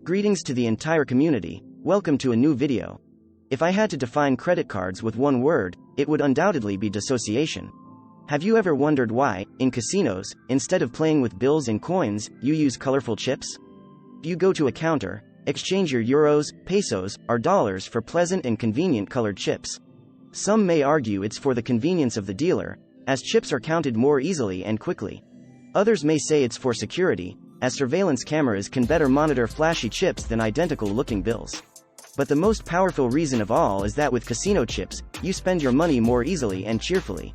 Greetings to the entire community, welcome to a new video. If I had to define credit cards with one word, it would undoubtedly be dissociation. Have you ever wondered why, in casinos, instead of playing with bills and coins, you use colorful chips? You go to a counter, exchange your euros, pesos, or dollars for pleasant and convenient colored chips. Some may argue it's for the convenience of the dealer, as chips are counted more easily and quickly. Others may say it's for security, as surveillance cameras can better monitor flashy chips than identical-looking bills. But the most powerful reason of all is that with casino chips, you spend your money more easily and cheerfully.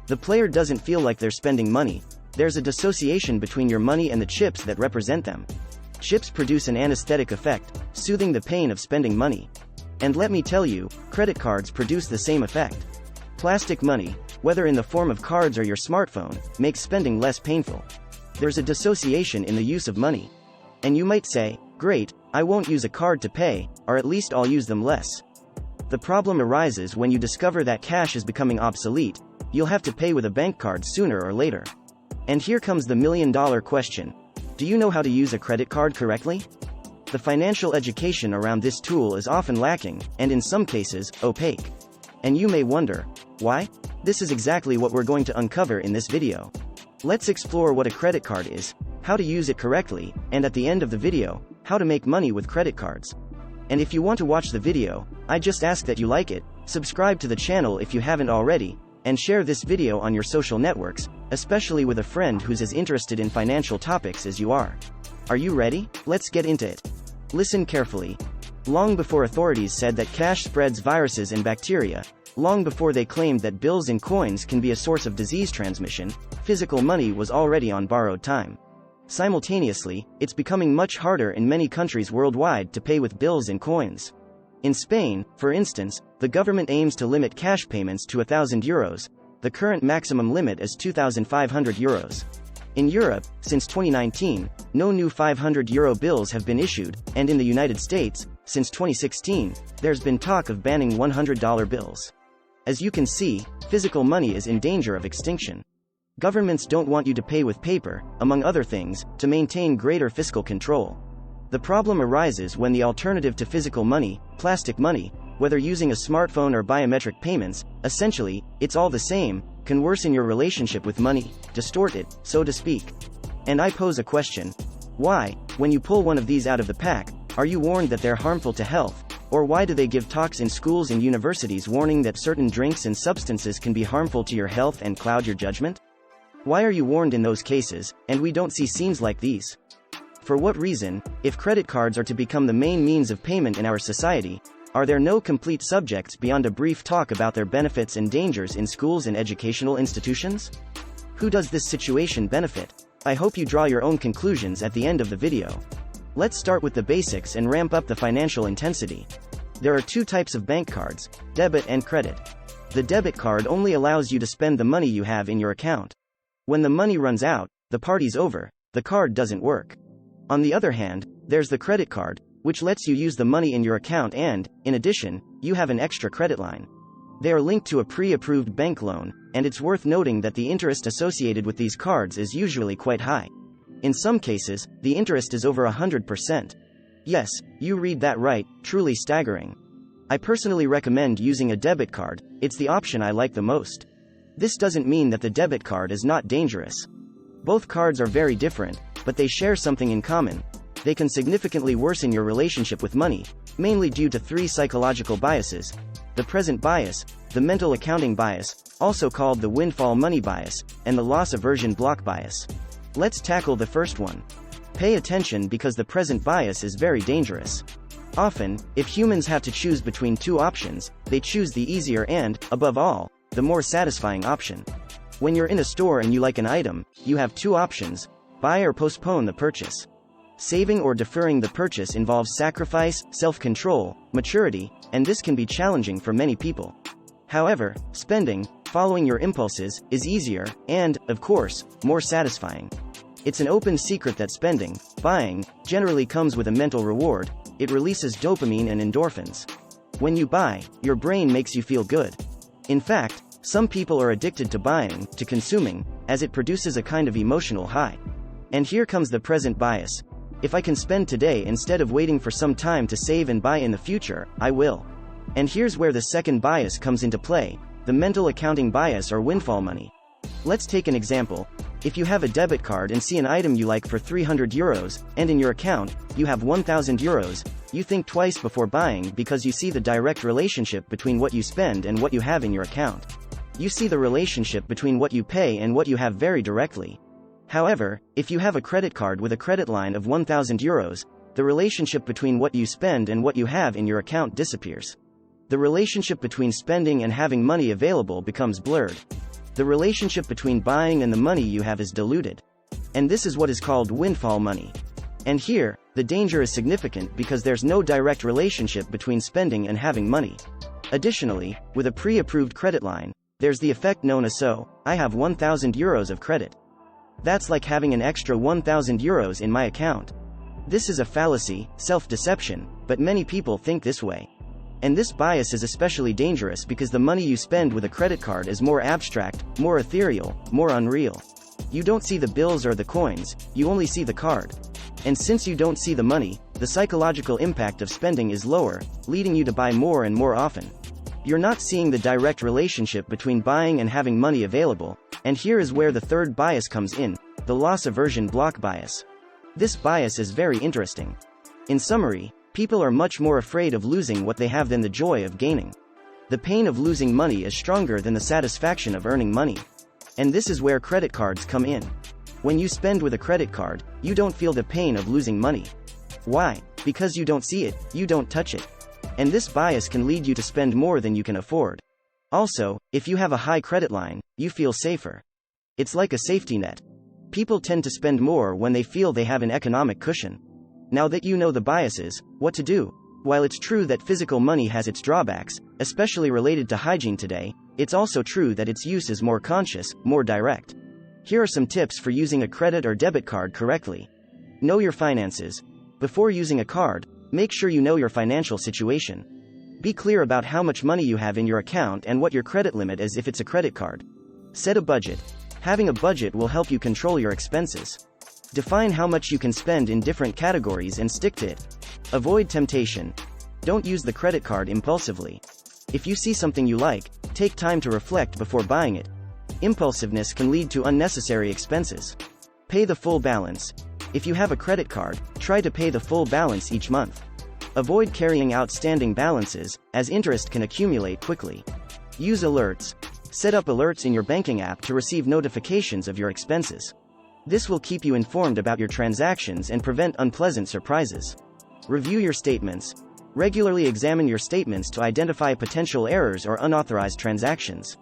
The player doesn't feel like they're spending money. There's a dissociation between your money and the chips that represent them. Chips produce an anesthetic effect, soothing the pain of spending money. And let me tell you, credit cards produce the same effect. Plastic money, whether in the form of cards or your smartphone, makes spending less painful. There's a dissociation in the use of money. And you might say, great, I won't use a card to pay, or at least I'll use them less. The problem arises when you discover that cash is becoming obsolete. You'll have to pay with a bank card sooner or later. And here comes the million-dollar question. Do you know how to use a credit card correctly? The financial education around this tool is often lacking, and in some cases, opaque. And you may wonder, why? This is exactly what we're going to uncover in this video. Let's explore what a credit card is, how to use it correctly, and at the end of the video, how to make money with credit cards. And if you want to watch the video, I just ask that you like it, subscribe to the channel if you haven't already, and share this video on your social networks, especially with a friend who's as interested in financial topics as you are. Are you ready? Let's get into it. Listen carefully. Long before authorities said that cash spreads viruses and bacteria, long before they claimed that bills and coins can be a source of disease transmission, physical money was already on borrowed time. Simultaneously, it's becoming much harder in many countries worldwide to pay with bills and coins. In Spain, for instance, the government aims to limit cash payments to €1,000. The current maximum limit is €2,500. In Europe, since 2019, no new €500 bills have been issued, and in the United States, since 2016, there's been talk of banning $100 bills. As you can see, physical money is in danger of extinction. Governments don't want you to pay with paper, among other things, to maintain greater fiscal control. The problem arises when the alternative to physical money, plastic money, whether using a smartphone or biometric payments, essentially, it's all the same, can worsen your relationship with money, distort it, so to speak. And I pose a question. Why, when you pull one of these out of the pack, are you warned that they're harmful to health? Or why do they give talks in schools and universities warning that certain drinks and substances can be harmful to your health and cloud your judgment? Why are you warned in those cases, and we don't see scenes like these? For what reason, if credit cards are to become the main means of payment in our society, are there no complete subjects beyond a brief talk about their benefits and dangers in schools and educational institutions? Who does this situation benefit? I hope you draw your own conclusions at the end of the video. Let's start with the basics and ramp up the financial intensity. There are two types of bank cards, debit and credit. The debit card only allows you to spend the money you have in your account. When the money runs out, the party's over, the card doesn't work. On the other hand, there's the credit card, which lets you use the money in your account and, in addition, you have an extra credit line. They are linked to a pre-approved bank loan, and it's worth noting that the interest associated with these cards is usually quite high. In some cases, the interest is over 100%. Yes, you read that right, truly staggering. I personally recommend using a debit card, it's the option I like the most. This doesn't mean that the debit card is not dangerous. Both cards are very different, but they share something in common. They can significantly worsen your relationship with money, mainly due to three psychological biases: the present bias, the mental accounting bias, also called the windfall money bias, and the loss aversion block bias. Let's tackle the first one. Pay attention because the present bias is very dangerous. Often, if humans have to choose between two options, they choose the easier and, above all, the more satisfying option. When you're in a store and you like an item, you have two options: buy or postpone the purchase. Saving or deferring the purchase involves sacrifice, self-control, maturity, and this can be challenging for many people. However, spending, following your impulses, is easier, and, of course, more satisfying. It's an open secret that spending, buying, generally comes with a mental reward. It releases dopamine and endorphins. When you buy, your brain makes you feel good. In fact, some people are addicted to buying, to consuming, as it produces a kind of emotional high. And here comes the present bias. If I can spend today instead of waiting for some time to save and buy in the future, I will. And here's where the second bias comes into play, the mental accounting bias or windfall money. Let's take an example. If you have a debit card and see an item you like for €300, and in your account, you have €1,000, you think twice before buying because you see the direct relationship between what you spend and what you have in your account. You see the relationship between what you pay and what you have very directly. However, if you have a credit card with a credit line of €1,000, the relationship between what you spend and what you have in your account disappears. The relationship between spending and having money available becomes blurred. The relationship between buying and the money you have is diluted. And this is what is called windfall money. And here, the danger is significant because there's no direct relationship between spending and having money. Additionally, with a pre-approved credit line, there's the effect known as I have €1,000 of credit. That's like having an extra €1,000 in my account. This is a fallacy, self-deception, but many people think this way. And this bias is especially dangerous because the money you spend with a credit card is more abstract, more ethereal, more unreal. You don't see the bills or the coins, you only see the card. And since you don't see the money, the psychological impact of spending is lower, leading you to buy more and more often. You're not seeing the direct relationship between buying and having money available, and here is where the third bias comes in, the loss aversion block bias. This bias is very interesting. In summary, people are much more afraid of losing what they have than the joy of gaining. The pain of losing money is stronger than the satisfaction of earning money. And this is where credit cards come in. When you spend with a credit card, you don't feel the pain of losing money. Why? Because you don't see it, you don't touch it. And this bias can lead you to spend more than you can afford. Also, if you have a high credit line, you feel safer. It's like a safety net. People tend to spend more when they feel they have an economic cushion. Now that you know the biases, what to do? While it's true that physical money has its drawbacks, especially related to hygiene today, it's also true that its use is more conscious, more direct. Here are some tips for using a credit or debit card correctly. Know your finances. Before using a card, make sure you know your financial situation. Be clear about how much money you have in your account and what your credit limit is if it's a credit card. Set a budget. Having a budget will help you control your expenses. Define how much you can spend in different categories and stick to it. Avoid temptation. Don't use the credit card impulsively. If you see something you like, take time to reflect before buying it. Impulsiveness can lead to unnecessary expenses. Pay the full balance. If you have a credit card, try to pay the full balance each month. Avoid carrying outstanding balances, as interest can accumulate quickly. Use alerts. Set up alerts in your banking app to receive notifications of your expenses. This will keep you informed about your transactions and prevent unpleasant surprises. Review your statements. Regularly examine your statements to identify potential errors or unauthorized transactions.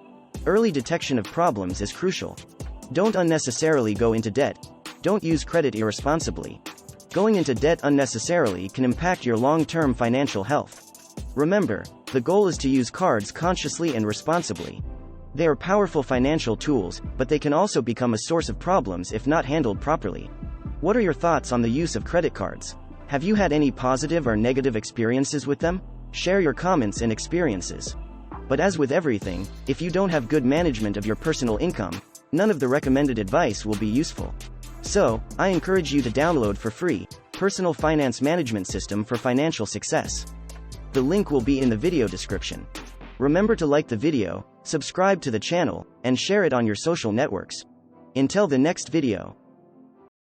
Early detection of problems is crucial. Don't unnecessarily go into debt. Don't use credit irresponsibly. Going into debt unnecessarily can impact your long-term financial health. Remember, the goal is to use cards consciously and responsibly. They are powerful financial tools, but they can also become a source of problems if not handled properly. What are your thoughts on the use of credit cards? Have you had any positive or negative experiences with them? Share your comments and experiences. But as with everything, if you don't have good management of your personal income, none of the recommended advice will be useful. So, I encourage you to download for free, Personal Finance Management System for Financial Success. The link will be in the video description. Remember to like the video, subscribe to the channel, and share it on your social networks. Until the next video.